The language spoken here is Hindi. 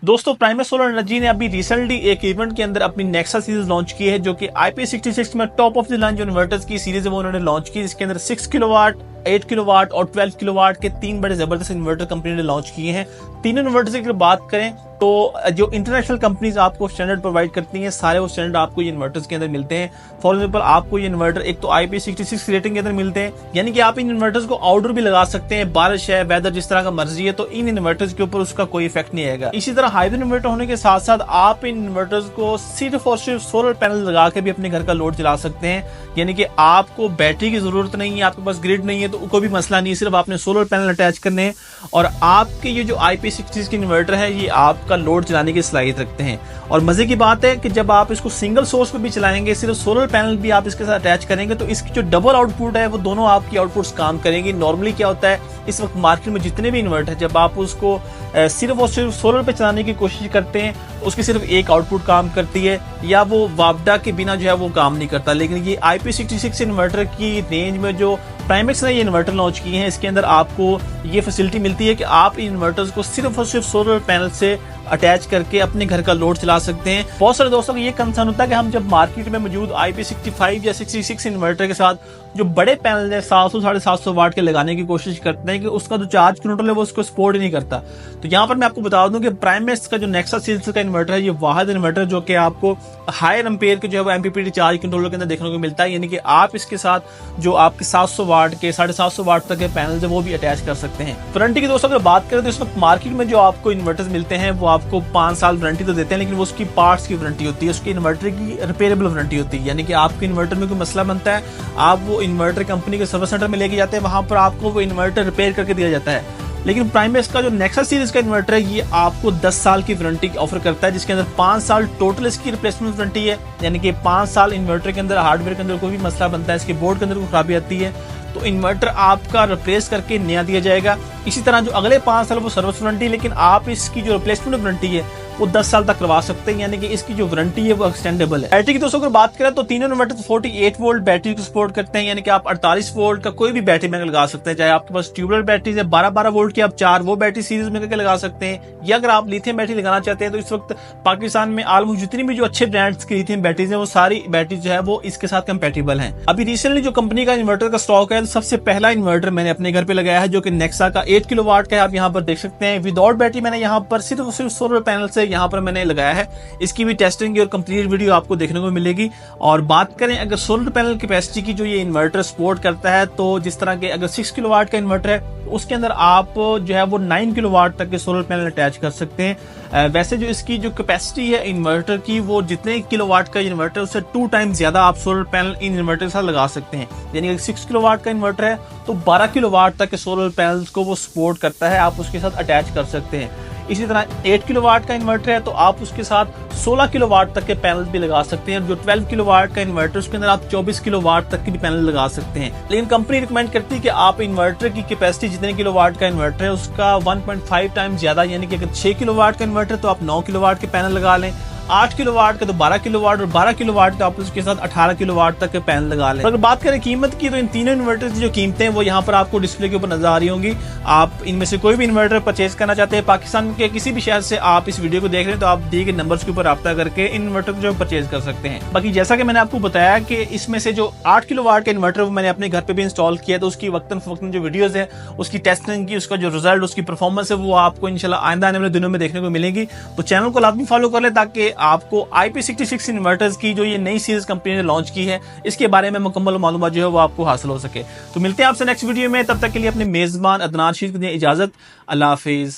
दोस्तों प्राइमस सोलर एनर्जी ने अभी रिसेंटली एक इवेंट के अंदर अपनी नेक्सा सीरीज लॉन्च की है, जो कि IP66 में टॉप ऑफ द लाइन जो इन्वर्टर्स की सीरीज है वो उन्होंने लॉन्च की, जिसके अंदर 6 किलोवाट, 8 किलोवाट और 12 किलोवाट के तीन बड़े जबरदस्त इन्वर्टर कंपनी ने लॉन्च किए हैं। तीनों इन्वर्टर्स की अगर बात करें तो जो इंटरनेशनल कंपनीज आपको स्टैंडर्ड प्रोवाइड करती हैं, सारे वो स्टैंडर्ड आपको ये इन्वर्टर्स के अंदर मिलते हैं। फॉर एग्जांपल आपको ये इन्वर्टर एक तो IP66 रेटिंग के अंदर मिलते हैं, यानी कि आप इन इन्वर्टर्स को आउटडोर भी लगा सकते हैं, बारिश है, वेदर जिस तरह का मर्जी है, तो इन इन्वर्टर्स के ऊपर उसका कोई इफेक्ट नहीं आएगा। इसी तरह हाइब्रिड इन्वर्टर होने के साथ साथ आप इन इन्वर्टर्स को सिर्फ और सिर्फ सोलर पैनल लगा के भी अपने घर का लोड चला सकते हैं, यानी कि आपको बैटरी की जरूरत नहीं है, आपके पास ग्रिड नहीं है तो कोई भी मसला नहीं, सिर्फ आपने सोलर पैनल अटैच करने हैं और आपके ये जो IP66 के इन्वर्टर है ये आपका लोड चलाने की सलाहियत रखते हैं। और मजे की बात है कि जब आप इसको सिंगल सोर्स पे भी चलाएंगे, सिर्फ सोलर पैनल भी आप इसके साथ अटैच करेंगे, तो इसकी जो डबल आउटपुट है वो दोनों आपकी आउटपुट्स काम करेंगी। नॉर्मली क्या होता है, इस वक्त मार्केट में जितने भी इन्वर्टर है, जब आप उसको सिर्फ और सिर्फ सोलर पे चलाने की कोशिश करते हैं, उसकी सिर्फ एक आउटपुट काम करती है या वो वापडा के बिना जो है वो काम नहीं करता। लेकिन ये IP66 इन्वर्टर की रेंज में जो प्राइमेक्स ने ये इन्वर्टर लॉन्च किए हैं, इसके अंदर आपको ये फैसिलिटी मिलती है कि आप इन इन्वर्टर्स को सिर्फ और सिर्फ सोलर पैनल से अटैच करके अपने घर का लोड चला सकते हैं। बहुत सारे दोस्तों को ये कंसर्न होता है कि हम जब मार्केट में मौजूद IP65 या 66 इन्वर्टर के साथ जो बड़े पैनल है 700-750 वाट के लगाने की कोशिश करते हैं कि उसका जो चार्ज कंट्रोल है वो उसको सपोर्ट ही नहीं करता। तो यहाँ पर मैं आपको बता दूं कि प्राइमेक्स का जो नेक्सा सीरीज का इन्वर्टर है, ये वाहिद इन्वर्टर जो कि आपको हायर एम्पेयर के जो है वो MPPT चार्ज कंट्रोलर के अंदर देखने को मिलता है, यानी कि आप इसके साथ जो आपके 700 वाट के 750 वाट तक के पैनल है वो भी अटैच कर सकते हैं। वारंटी की दोस्तों अगर बात करें तो इस वक्त मार्केट में जो आपको इन्वर्टर्स मिलते हैं वो आपको 5 साल वारंटी तो देते हैं, लेकिन वो उसकी पार्ट्स की वारंटी होती है, उसकी इन्वर्टर की रिपेयरेबल वारंटी होती है, यानी कि आपके इन्वर्टर में कोई मसला बनता है, आप वो इन्वर्टर कंपनी के सर्विस सेंटर में लेके जाते हैं, वहां पर आपको वो इन्वर्टर रिपेयर करके दिया जाता है। लेकिन प्राइमेक्स का जो नेक्सा सीरीज का इन्वर्टर है ये आपको 10 साल की वारंटी ऑफर करता है, जिसके अंदर 5 साल टोटल इसकी रिप्लेसमेंट वारंटी है, यानी कि 5 साल इन्वर्टर के अंदर हार्डवेयर के अंदर कोई भी मसला बनता है, इसके बोर्ड के अंदर कोई खराबी आती है तो इन्वर्टर आपका रिप्लेस करके नया दिया जाएगा। इसी तरह जो अगले 5 साल वो सर्विस वारंटी, लेकिन आप इसकी जो रिप्लेसमेंट वारंटी है वो 10 साल तक करवा सकते हैं, यानी कि इसकी जो वारंटी है वो एक्सटेंडेबल है। बैटरी की दोस्तों अगर बात करें तो तीनों इन्वर्टर 48 वोल्ट बैटरी को सपोर्ट करते हैं, यानी कि आप 48 वोल्ट का कोई भी बैटरी बैंक लगा सकते हैं, चाहे आपके पास ट्यूबवेल बैटरी है 12-12 वोल्ट की, आप 4 वो बैटरी सीरीज में करके लगा सकते हैं, या अगर आप लिथियम बैटरी लगाना चाहते हैं तो इस वक्त पाकिस्तान में ऑलमोस्ट जितनी भी जो अच्छे ब्रांड्स की लिथियम बैटरीज है वो सारी बैटरी जो है वो इसके साथ कंपेटेबल है। अभी रिसेंटली जो कंपनी का इन्वर्टर का स्टॉक है, तो सबसे पहला इन्वर्टर मैंने अपने घर पे लगाया है जो कि नेक्सा का 8 किलोवाट का है, आप यहाँ पर देख सकते हैं। विदाउट बैटरी मैंने यहाँ पर सिर्फ सोलर पैनल से यहाँ पर मैंने लगाया है, इसकी भी टेस्टिंग और कंप्लीट वीडियो आपको देखने को मिलेगी। और बात करें अगर सोलर पैनल कैपेसिटी की जो ये इन्वर्टर सपोर्ट करता है, तो जिस तरह के अगर 6 किलोवाट का इन्वर्टर है उसके अंदर आप जो है वो 9 किलोवाट तक के सोलर पैनल अटैच कर सकते हैं। वैसे जो इसकी जो कैपेसिटी है इन्वर्टर की, वो जितने किलोवाट का इन्वर्टर उससे 2 टाइम ज्यादा आप सोलर पैनल इन इन्वर्टर के साथ लगा सकते हैं, यानी अगर 6 किलोवाट का इन्वर्टर है तो 12 किलोवाट तक के सोलर पैनल्स को वो सपोर्ट करता है, आप उसके साथ अटैच कर सकते हैं। इसी तरह 8 किलोवाट का इन्वर्टर है तो आप उसके साथ 16 किलोवाट तक के पैनल भी लगा सकते हैं। जो 12 किलोवाट का इन्वर्टर उसके अंदर आप 24 किलोवाट तक के भी पैनल लगा सकते हैं। लेकिन कंपनी रिकमेंड करती है कि आप इन्वर्टर की कैपेसिटी जितने किलोवाट का इन्वर्टर है उसका 1.5 टाइम ज्यादा, यानी कि अगर 6 किलोवाट का इन्वर्टर तो आप 9 किलोवाट के पैनल लगा लें, 8 किलोवाट का तो 12 किलोवाट और 12 किलोवाट का आप उसके साथ 18 किलोवाट तक के पैनल लगा लें। अगर बात करें कीमत की तो इन तीनों इन्वर्टर की जो कीमतें हैं वो यहाँ पर आपको डिस्प्ले के ऊपर नजर आ रही होंगी। आप इनमें से कोई भी इन्वर्टर परचेज करना चाहते हैं, पाकिस्तान के किसी भी शहर से आप इस वीडियो को देख रहे हैं तो आप दिए गए नंबर्स के ऊपर रब्ता करके इन इन्वर्टर को जो परचेज कर सकते हैं। बाकी जैसा कि मैंने आपको बताया कि इसमें से जो 8 किलोवाट का इन्वर्टर वो मैंने अपने घर पे भी इंस्टॉल किया, तो उसकी वक्तन फवक्तन जो वीडियोज है उसकी टेस्टिंग की, उसका जो रिजल्ट, उसकी परफॉर्मेंस है वो आपको इंशाल्लाह आइंदा आने वाले दिनों में देखने को मिलेगी। तो चैनल को लाजमी फॉलो कर ले ताकि आपको IP66 इन्वर्टर्स की जो ये नई सीरीज कंपनी ने लॉन्च की है इसके बारे में मुकम्मल मालूमात जो है वो आपको हासिल हो सके। तो मिलते हैं आपसे नेक्स्ट वीडियो में, तब तक के लिए अपने मेजबान अदनान शीर को दें इजाजत। अल्लाह हाफिज।